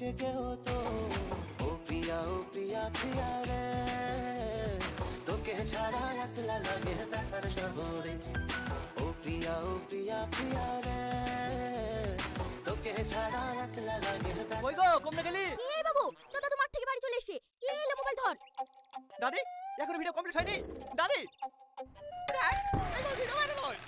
জেগে হতো ও প্রিয়া প্রিয়া রে তোকে ছাড়া একলা লাগে ব্যথার শহরে ও প্রিয়া রে তোকে ছাড়া একলা লাগে। কই গো কমনে গেলি? এই বাবু তোরা তো মাঠ থেকে বাড়ি চলে এসে এই লে মোবাইল ধর। দাদি এখন ভিডিও কমপ্লিট হয়নি দাদি। দেখ এই ভিডিও ভাইরাল হয়।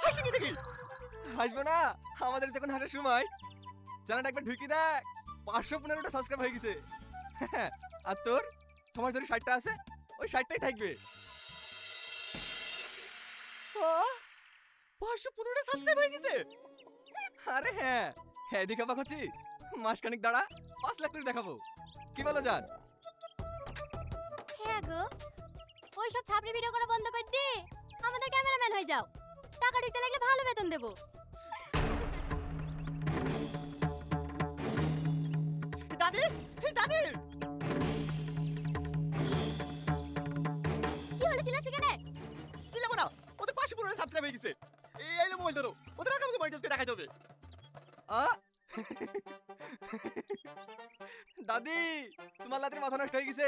হাসি দেখি হাসবো না, আমাদের দেখুন হাসার সময়। চ্যানেলটা একবার ঢুকি দেখ 515টা সাবস্ক্রাইব হয়ে গেছে। আর তোর সমাজ ধরে 60টা আছে, ওই 60টাই থাকবে। 515টা সাবস্ক্রাইব হয়ে গেছে। আরে হ্যাঁ হ্যাঁ দেখে অবাক হচ্ছি। মাসখানিক দাঁড়া 5 লাখ করে দেখাবো, কি বলো জান? হ্যাঁ গো ওই সব ছাপড়ি ভিডিও করা বন্ধ করে দে, আমাদের ক্যামেরাম্যান হয়ে যাও, টাকা ঢুকতে লাগলে ভালো বেতন দেবো। দাদি দাদি কি হলো চিল্লাছিস কেন? চিল্লাবো না, ওদের 515টা সাবস্ক্রাইব হয়ে গেছে। এই লো মোবাইল ধরো, ওদের আগে আমাকে মনিটাইজ করে দেখাই যাবে। দাদি তোমার লাতের মাথা নষ্ট হয়ে গেছে,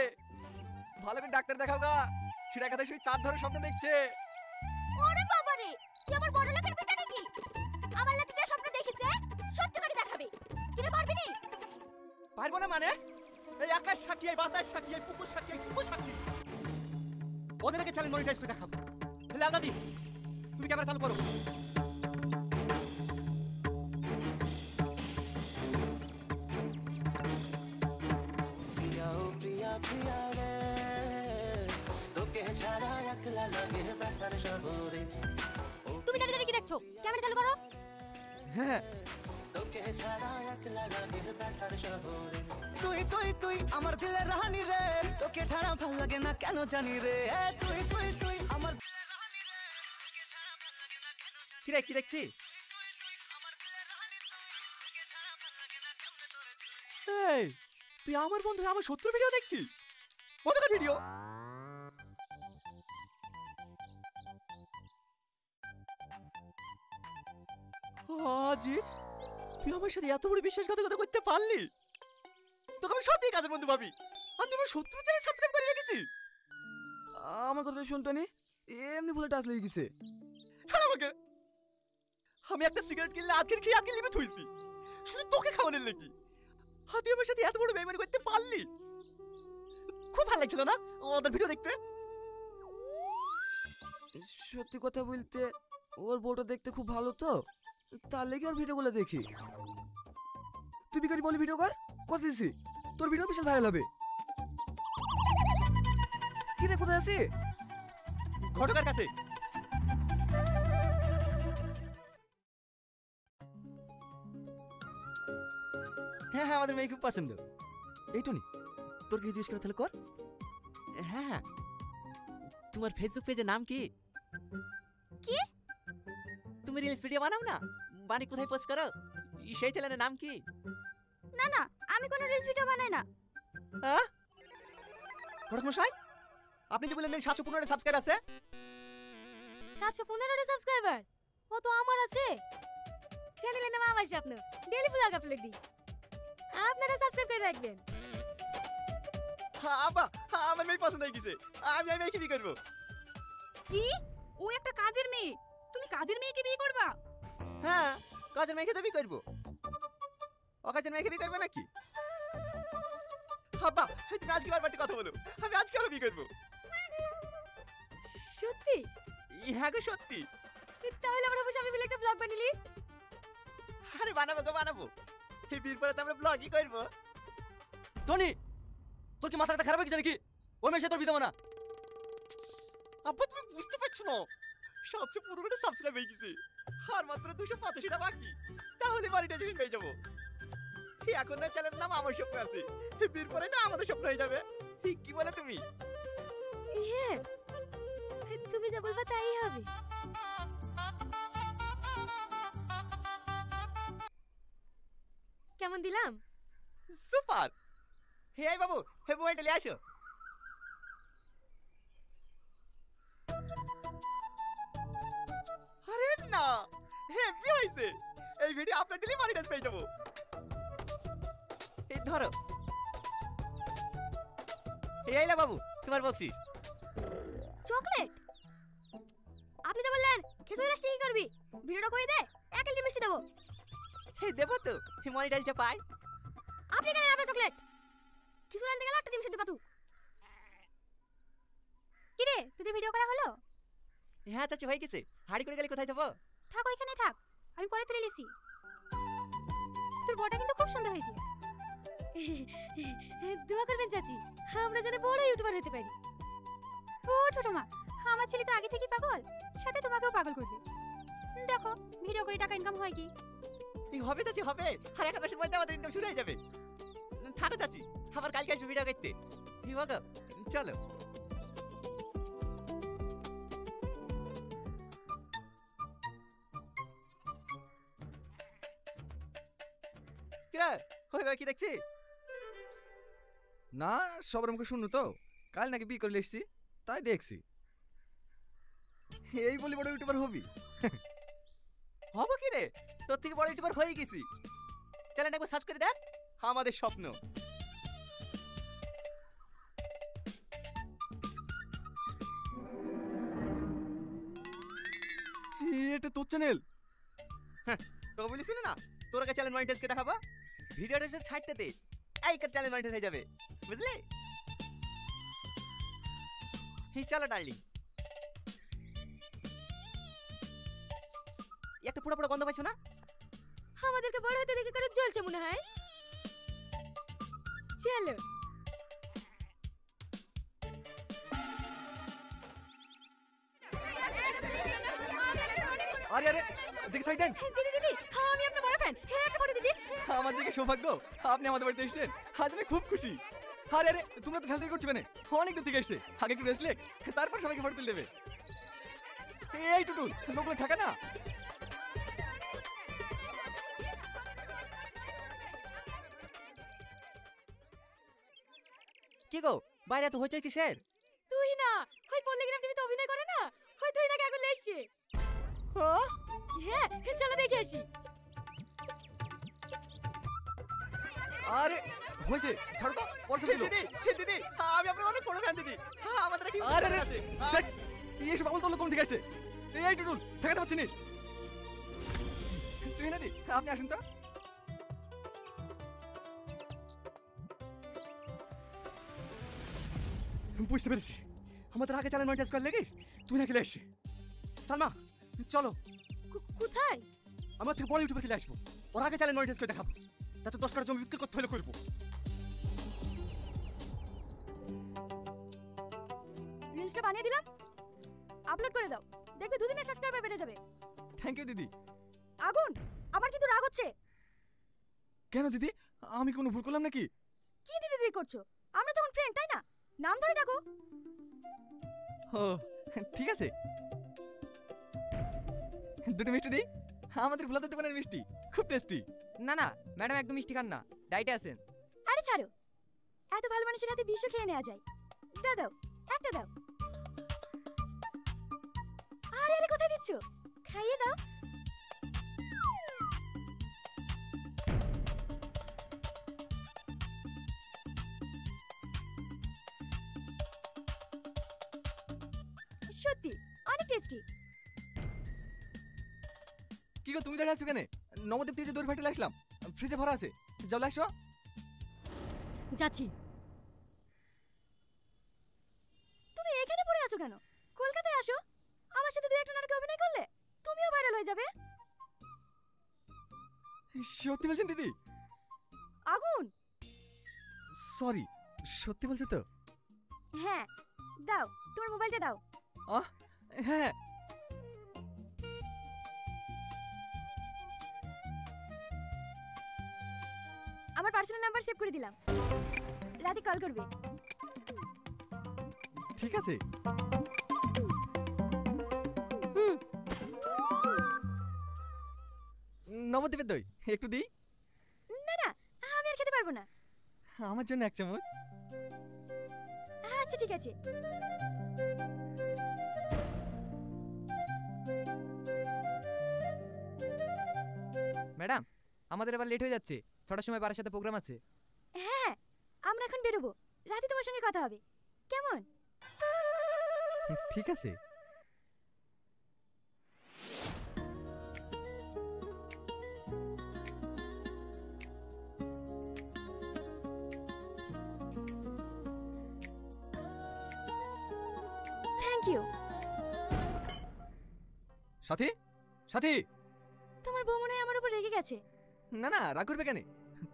ভালো করে ডাক্তার দেখাও গা। ছিড়া কাঁথায় শুয়ে চাঁদ ধরে স্বপ্ন দেখছে। ওরে বাবা রে, কি আমার বড় লোকের বেটা নাকি? আমার লাতে যা স্বপ্ন দেখেছে সত্যি করে দেখাবে, তুই পারবি নি? পারবো না মানে? এই আকাশ সাক্ষী, এই বাতাস সাক্ষী, এই পুকুর সাক্ষী, এই কুকুর সাক্ষী, ওদের আগে চ্যানেল মনিটাইজ করে দেখাবো। তাহলে দাদি তুমি ক্যামেরা চালু করো। প্রিয়া রে তোকে ছাড়া একলা লাগে ব্যথার শহরে। তুমি দাঁড়িয়ে দাঁড়িয়ে কি দেখছো? ক্যামেরা চালু করো। হ্যাঁ তোকে ছাড়া একলা লাগে ব্যথার শহরে। তুই তুই তুই আমার দিলের রানী রে, তোকে ছাড়া ভাল লাগে না কেন জানি রে। তুই তুই তুই আমার দিলের রানী রে, তোকে ছাড়া ভাল লাগে না কেন জানি। কি রে কি দেখছি? তুই তুই আমার দিলের রানী তুই, তোকে ছাড়া ভাল লাগে না কেমনে তোরে তুই। এই তুই আমার বন্ধু আমার শত্রুর ভিডিও দেখছিস? কতটা ভিডিও? আজিজ তুই আমার সাথে এত বড় বিশ্বাসঘাতকতা করতে পারলি? তোকে আমি সত্যি কাজের বন্ধু ভাবি, আর তুমি শত্রু চ্যানেল সাবস্ক্রাইব করে রেখেছি। আমার কথা শুনতো নি, এমনি ভুলে টাচ লেগে গেছে। ছাড় আমাকে, আমি একটা সিগারেট কিনলে আজকের খেয়ে আজকে লিমিট হয়েছি শুধু তোকে খাওয়ানোর লেগে। আর তুই আমার সাথে এত বড় বেইমানি করতে পারলি? খুব ভালো লাগছিল না ওদের ভিডিও দেখতে? সত্যি কথা বলতে ওর বউটা দেখতে খুব ভালো, তো তার লেগে ওর ভিডিওগুলো দেখি। তুই বিকারি বলি ভিডিও কর, কথা দিছি তোর ভিডিও বিশাল ভাইরাল হবে। কি রে কোথায় আছিস? ঘটকের কাছে। হ্যাঁ হ্যাঁ আমাদের মেয়ে খুব পছন্দ। এই টনি তোর কি জিজ্ঞেস করে তাহলে কর। হ্যাঁ হ্যাঁ তোমার ফেসবুক পেজের নাম কি? কি? তুমি রিলস ভিডিও বানাও না, বানি কোথায় পোস্ট করো, সেই চ্যানেলের নাম কি? না না আমি কোনো রিলস ভিডিও বানাই না। হ্যাঁ ঘটক মশাই আপনি যে বললেন 715 সাবস্ক্রাইব আছে? 715 সাবস্ক্রাইবার ও তো আমার আছে। চ্যানেলের নাম আমার স্বপ্ন, ডেইলি ব্লগ আপলোড দিই, আপনারা সাবস্ক্রাইব করে রাখবেন। হ্যাঁ আবা আমার মেয়ে পছন্দ হয়ে গেছে, আমি মেয়েকে বিয়ে করবো। কি? ও একটা কাজের মেয়ে, তুমি কাজের মেয়েকে বিয়ে করবা? হ্যাঁ কাজের মেয়েকে তো বিয়ে করবো, অকাজের মেয়েকে বিয়ে করবো নাকি? আব্বা তুমি আজকে বারবার কথা বলো, আমি আজকে বিয়ে করবো। সত্যি? হ্যাঁ গো সত্যি। তাহলে আমরা বসে আমি মিলে একটা ব্লগ বানালি। আরে বানাবো গো বানাবো, এই বিয়ের পরে তো আমরা ব্লগই করবো। টনি তোর কি মাথাটা খারাপ হয়ে গেছে নাকি? ওই মেয়ে তোর বিয়ে দেবো না। আব্বা তুমি বুঝতে পারছো না 715টা সাবস্ক্রাইব হয়ে গেছে, আর মাত্র 285টা বাকি, তাহলে মনিটাইজেশন পেয়ে যাবো। এখন না চ্যানেলের নাম আমার স্বপ্ন আছে, বিয়ের পরে তো আমাদের স্বপ্ন হয়ে যাবে। কি বলে তুমি? হ্যাঁ তুমি যা বলবা তাই হবে। কেমন দিলাম? সুপার। হে বাবু হে মোবাইলটা নিয়ে আসো। না, হেভি হয়েছে। এই ভিডিও আপলোড দিলে মনিটাইজ পেয়ে যাবো। এই ধরো। এই আইলা বাবু, তোমার বলছিস। চকলেট? আপনি যা বললেন খেজুরের রস কি করবি? ভিডিওটা করে দে, 1 লিটার মিষ্টি দেবো। এই দেবো তো, এই মনিটাইজটা পাই। আপনি কেন আপনার চকলেট? খেজুর আনতে গেলে একটা ডিম সিদ্ধ পাতু। কি রে, তোদের ভিডিও করা হলো? হ্যাঁ চাচি, হয়ে গেছে। হাড়ি করে গেলে কোথায় যাবো? থাক ওইখানেই থাক, আমি পরে তুলে লিসি। তোর বউটা কিন্তু খুব সুন্দর হয়েছে। দোয়া করবেন চাচি, আমরা যেন বড় ইউটিউবার হতে পারি। ও ছোট মা, আমার ছেলে তো আগে থেকেই পাগল, সাথে তোমাকেও পাগল করবে। দেখো ভিডিও করে টাকা ইনকাম হয় কি? এই হবে চাচি, হবে। আর 1 মাসের মধ্যে আমাদের ইনকাম শুরু হয়ে যাবে। থাকো চাচি, আবার কালকে আসবো ভিডিও করতে। ঠিক আছে, চলো। কিরা, হয়ে কি দেখছি? না, সবার মুখে শুনু তো, কাল নাকি বিয়ে করে এসছি, তাই দেখছি। এই বলি বড় ইউটিউবার হবি? হবো কি রে, তোর থেকে বড় ইউটিউবার হয়ে গেছি। চ্যানেলটা একবার সার্চ করে দেখ, আমাদের স্বপ্ন। এটা তোর চ্যানেল? তো বলিস না, তোর কাছে চ্যানেল মনিটাইজকে দেখাবো। ভিডিওটা এসে ছাড়তে দে, এই কার চ্যানেল মনিটাইজ হয়ে যাবে, বুঝলি? এই চলো ডার্লিং। একটা পুরো পুরো গন্ধ পাইছো না? আমাদেরকে বড় হতে দেখে করে জ্বলছে মনে হয়। চলো। আরে আরে, দেখি সাইড দেন। দিদি দিদি, আমি আপনার বড় ফ্যান। হ্যাঁ একটা ফটো দিদি। আমার যে কি সৌভাগ্য, আপনি আমাদের বাড়িতে এসেছেন। আজ আমি খুব খুশি। আরে আরে, তোমরা তো ঝালঝাল করছো কেন? অনেক দূর থেকে এসছে, আগে একটু রেস্ট লেক, তারপর সবাইকে ফটো তুলে দেবে। এই টুটুল, লোকগুলো ঠাকা না। কি গো, বাইরে তো হইচই কিসের? তুই না, ওই পল্লীগ্রাম টিভিতে অভিনয় করে না, ওই তুই নাকি এখন এসছে। হ্যাঁ, চলো দেখে আসি। আরে হয়েছে, ছাড়ো তো, পয়সা দিল। দিদি দিদি, আমি আপনার অনেক বড় ফ্যান দিদি। আমাদের কি আরে আরে, দেখ, এসব পাগল তোর কোন থেকে আসছে? এই টুটুল, ঠেকাতে পারছি না। তুই না দি, আপনি আসুন তো। বুঝতে পেরেছি, আমাদের আগে চ্যানেল মনিটাইজ করে লেগে তুই না খেলে আসছে। সালমা চলো, কোথায়? আমরা থেকে বড় ইউটিউবে খেলে আসবো। ওর আগে চ্যানেল মনিটাইজ করে দেখাবো, তাতে 10 কাটা জমি বিক্রি করতে হলে করবো। রিলসটা বানিয়ে দিলাম, আপলোড করে দাও, দেখবে 2 দিনে সাবস্ক্রাইবার বেড়ে যাবে। থ্যাংক ইউ দিদি। আগুন, আমার কিন্তু রাগ হচ্ছে। কেন দিদি, আমি কোনো ভুল করলাম নাকি? কি দিদি দিদি করছো? আমরা তখন ফ্রেন্ড, তাই না? নাম ধরে ডাকো। ও ঠিক আছে, দুটো মিষ্টি দিই। আমাদের ভোলাতে দোকানের মিষ্টি খুব টেস্টি। না না ম্যাডাম, একদম মিষ্টি খান না, ডাইটে আছেন। আরে ছাড়ো, এত ভালো মানুষের হাতে বিষও খেয়ে নেওয়া যায়। দাও দাও, একটা দাও। আরে আরে, কোথায় দিচ্ছ? খাইয়ে দাও। সত্যি অনেক টেস্টি। কি গো, তুমি দাঁড়িয়ে আছো কেন? নবদ্বীপ থেকে দৌড় ফাটিয়ে আসলাম, ফ্রিজে ভরা আছে, যাও আসো। যাচ্ছি। তুমি এখানে পড়ে আছো কেন? কলকাতায় আসো, আমার সাথে 2-1 নাটকে অভিনয় করলে তুমিও ভাইরাল হয়ে যাবে। সত্যি বলছেন দিদি? আগুন। সরি, সত্যি বলছো তো? হ্যাঁ, দাও তোমার মোবাইলটা দাও। হ্যাঁ। আমার পার্সোনাল নাম্বার সেভ করে দিলাম, রাতে কল করবে। ঠিক আছে। নবদ্বীপের দই একটু দিই। না না, আমি আর খেতে পারবো না। আমার জন্য 1 চামচ। আচ্ছা ঠিক আছে। ম্যাডাম আমাদের এবার লেট হয়ে যাচ্ছে, 6টার সময় বাড়ির সাথে প্রোগ্রাম আছে। হ্যাঁ আমরা এখন বেরোবো, রাতে তোমার সঙ্গে কথা হবে কেমন? ঠিক আছে। Thank you. সাথী, সাথী। তোমার বউ মনে হয় আমার উপর রেগে গেছে। না না, রাগ করবে কেন?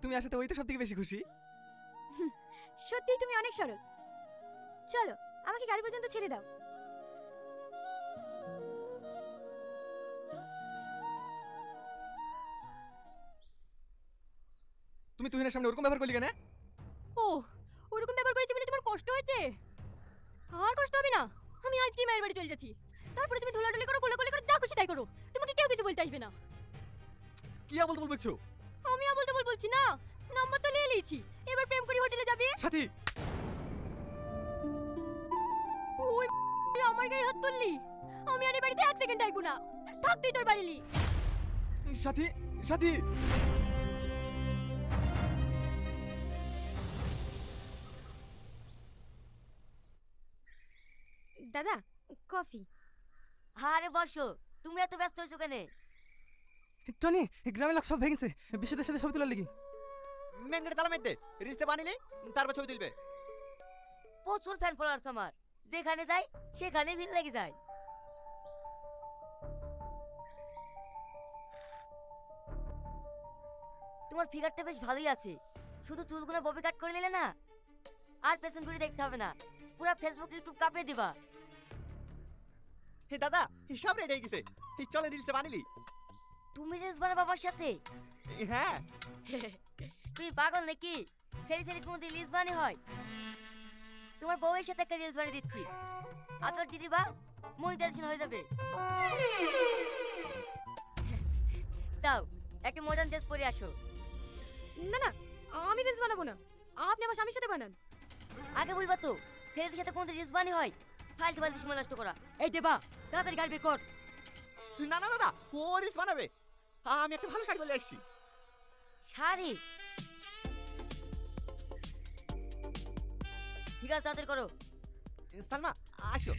তুমি আসাতে ওই তো সব থেকে বেশি খুশি। সত্যিই তুমি অনেক সরল। চলো আমাকে গাড়ি পর্যন্ত ছেড়ে দাও। তুমি তুহিনের সামনে ওরকম ব্যবহার করলি কেন? ও ওরকম ব্যবহার করেছি বলে তোমার কষ্ট হয়েছে? আর কষ্ট হবে না, আমি আজকে মায়ের বাড়ি চলে যাচ্ছি। তারপরে তুমি ঢোলাঢুলি করো, গোলাগুলি করো, যা খুশি তাই করো, তোমাকে কেউ কিছু বলতে আসবে না। কি বলতে বলছো? আমি বলতে বলছি না, নাম্বার তো নিয়ে নিয়েছি, এবার প্রেম করি হোটেলে যাবে। সাথী, ওই আমার গায়ে হাত তুললি, আমি আর এই বাড়িতে 1 সেকেন্ড থাকবো না। থাক তুই তোর বাড়িলি। সাথী, সাথী। দাদা কফি। আরে বসো, তুমি এত ব্যস্ত হয়েছো কেন? টনি, গ্রামের লোক সব ভেঙেছে বিশুদের সাথে ছবি তোলার লাগি। মেন গেটে তালা মেরে রিস্টে বানিলে তারপর ছবি তুলবে। প্রচুর ফ্যান ফলোয়ার্স আমার, যেখানে যাই সেখানে ভিড় লেগে যায়। তোমার ফিগারটা বেশ ভালোই আছে, শুধু চুলগুলো ববি কাট করে নিলে না, আর পেছন ঘুরে দেখতে হবে না, পুরো ফেসবুক ইউটিউব কাঁপিয়ে দিবা। হে দাদা, সব রেডি হয়ে গেছে, চলে রিলসে বানিলি। তুমি রিলস বানাবো বাবার সাথে? হ্যাঁ। তুই পাগল নাকি? সেরি সেরি কোন রিলস বানানো হয়? তোমার বউয়ের সাথে একটা রিলস বানিয়ে দিচ্ছি, আর তোর দিদি বা মনিটাইজেশন হয়ে যাবে। যাও একটা মডার্ন ড্রেস পরে আসো। না না, আমি রিলস বানাবো না, আপনি আমার স্বামীর সাথে বানান। আগে বলবা তো ছেলেদের সাথে কোন রিলস বানানো হয়? ফালতু ফালতু সময় নষ্ট করা। এই দেবা, তাড়াতাড়ি গাড়ি বের কর। না না দাদা, ও রিলস বানাবে। আমি একটা ভালো শাড়ি বলে আসছি। শাড়ি? ঠিক আছে, তাড়াতাড়ি করো। সালমা আসো।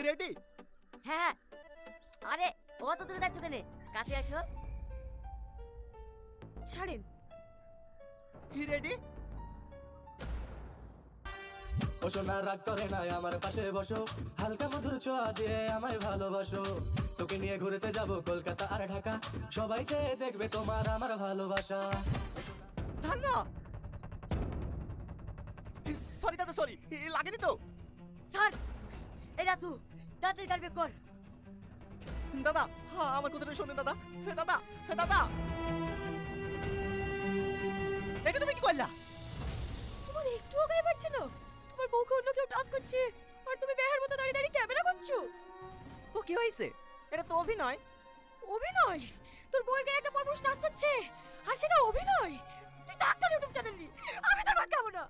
রেডি? হ্যাঁ। আরে অত দূরে যাচ্ছ কেন, কাছে আসো। ছাড়েন। রেডি? বসো না, রাগ করে না, আমার পাশে বসো, হালকা মধুর ছোঁয়া দিয়ে আমায় ভালোবাসো। তোকে নিয়ে ঘুরতে যাব কলকাতা আর ঢাকা, সবাই চেয়ে দেখবে তোমার আমার ভালোবাসা। সালমা, সরি দাদা, সরি, লাগেনি তো। স্যার এই রাসু, তাড়াতাড়ি গাড়ি বের কর। দাদা আমার কথাটা শোনেন দাদা। দাদা, দাদা, এটা তুমি কি করলা? তোমার একটুও গায়ে পাচ্ছে না? তোমার বউকে অন্য কেউ টাচ করছে, আর তুমি বেহার মতো দাঁড়িয়ে দাঁড়িয়ে ক্যামেরা করছো। ও কি হয়েছে? এটা তো অভিনয়। অভিনয়? তোর বউয়ের গায়ে একটা পরপুরুষ নাচ করছে, আর সেটা অভিনয়? তুই ডাক্তার ইউটিউব চ্যানেল নি, আমি তোর ভাত খাবো না।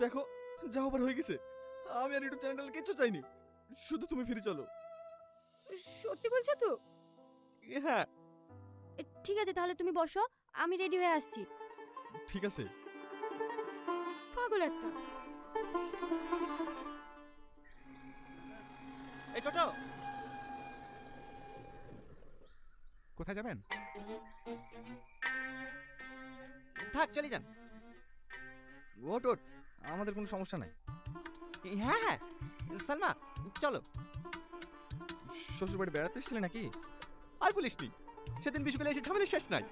দেখো যা হবার হয়ে গেছে, আমি আর ইউটিউব চ্যানেল কিছু চাইনি, শুধু তুমি ফিরে চলো। সত্যি বলছো তো? হ্যাঁ ঠিক আছে, তাহলে তুমি বসো, আমি রেডি হয়ে আসছি। ঠিক আছে। পাগল একটা। এই টোটো, কোথায় যাবেন? থাক, চলে যান। ওট ওট, আমাদের কোনো সমস্যা নাই। হ্যাঁ হ্যাঁ, সালমা চলো। শ্বশুরবাড়ি বেড়াতে এসেছিলে নাকি? আর বলিসনি, সেদিন বিশুকালে এসে ঝামেলা শেষ নাই।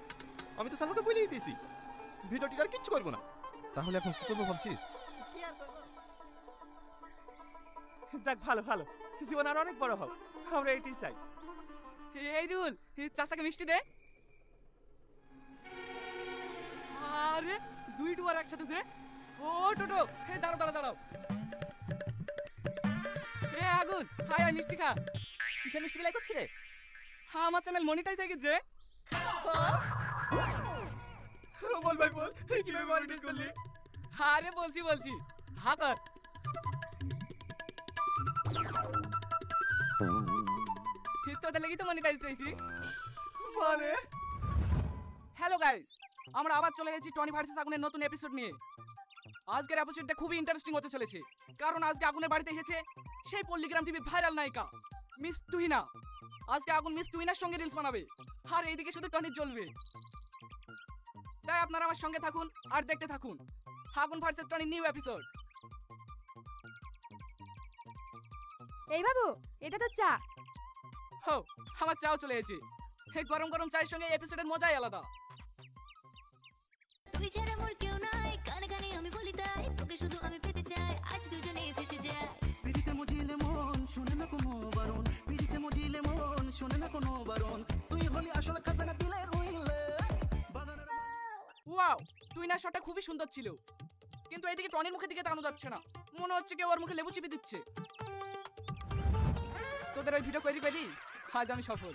আমি তো সালমাকে বলেই দিয়েছি ভিডিওটি আর কিচ্ছু করবো না। তাহলে এখন কি করবো ভাবছিস? যাক, ভালো ভালো, জীবন আর অনেক বড় হোক, আমরা এটাই চাই। এই রুল, চাচাকে মিষ্টি দে। আরে দুই ডুয়ার একসাথে যে। ও টোটো, দাঁড়াও দাঁড়াও দাঁড়াও। আগুন, হাই মিষ্টি খা। কিসের মিষ্টি বেলাই করছি রে? আমার চ্যানেল মনিটাইজ হয়ে গেছে। বল ভাই বল কিভাবে মনিটাইজ করলি? আরে বলছি হ্যাঁ কর। তোদের লাগি তো মনিটাইজ হয়েছি মানে হ্যালো গাইস, আমরা আবার চলে গেছি টনি ভার্সেস আগুনের নতুন এপিসোড নিয়ে। আজকের এপিসোডটা খুবই ইন্টারেস্টিং হতে চলেছে, কারণ আজকে আগুনের বাড়িতে এসেছে সেই পল্লিগ্রাম টিভির ভাইরাল নায়িকা মিস তুহিনা। আজকে আগুন মিস তুহিনার সঙ্গে রিলস বানাবে, আর এইদিকে শুধু টনি জ্বলবে। তাই আপনারা আমার সঙ্গে থাকুন আর দেখতে থাকুন আগুন ভার্সেস টনি নিউ এপিসোড। এই বাবু, এটা তো চা। হো, আমার চাও চলে এসেছে। এই গরম গরম চায়ের সঙ্গে এপিসোডের মজাই আলাদা। তুই ছাড়া মোর কেউ নাই, কানে কানে আমি বলি তাই, তোকে শুধু আমি পেতে চাই, আজ দুজনে ফেসে যায়। পিড়িতে মজিলে মন শুনে না কোনো বারণ, পিড়িতে মজিলে মন শুনে না কোনো বারণ, তুই হলি আসল খাজানা দিলে রইলে বাগানের ওয়াও, তুহিনার শটটা খুবই সুন্দর ছিল, কিন্তু এইদিকে টনির মুখের দিকে তাকানো যাচ্ছে না, মনে হচ্ছে কেউ ওর মুখে লেবু চিপে দিচ্ছে। তোদের ওই ভিডিও করি আজ আমি সফল।